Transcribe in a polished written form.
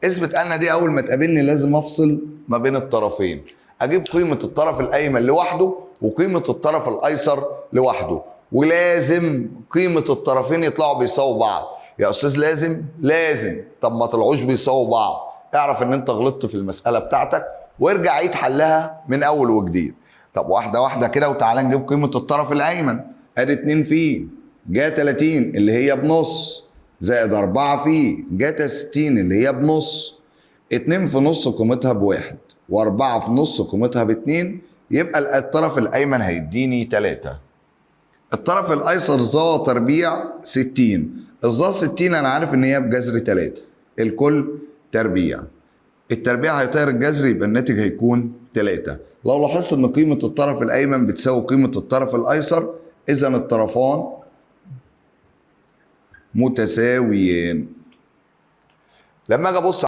اثبت ان دي اول ما تقابلني لازم افصل ما بين الطرفين، اجيب قيمه الطرف الايمن لوحده وقيمه الطرف الايسر لوحده، ولازم قيمه الطرفين يطلعوا بيساووا بعض. يا استاذ لازم. طب ما طلعوش بيساووا بعض، اعرف ان انت غلطت في المساله بتاعتك وارجع عيد حلها من اول وجديد. طب واحده واحده كده وتعالى نجيب قيمه الطرف الايمن. ادي 2 في جا 30 اللي هي بنص، زائد 4 في جاتا 60 اللي هي بنص. 2 في نص قيمتها بواحد، و4 في نص قيمتها باتنين، يبقى الطرف الأيمن هيديني 3. الطرف الأيسر ظا تربيع 60. الظا 60 أنا عارف إن هي بجذر 3، الكل تربيع. التربيع هيطير الجذر يبقى الناتج هيكون 3. لو لاحظت إن قيمة الطرف الأيمن بتساوي قيمة الطرف الأيسر، إذا الطرفان متساويين. لما اجي ابص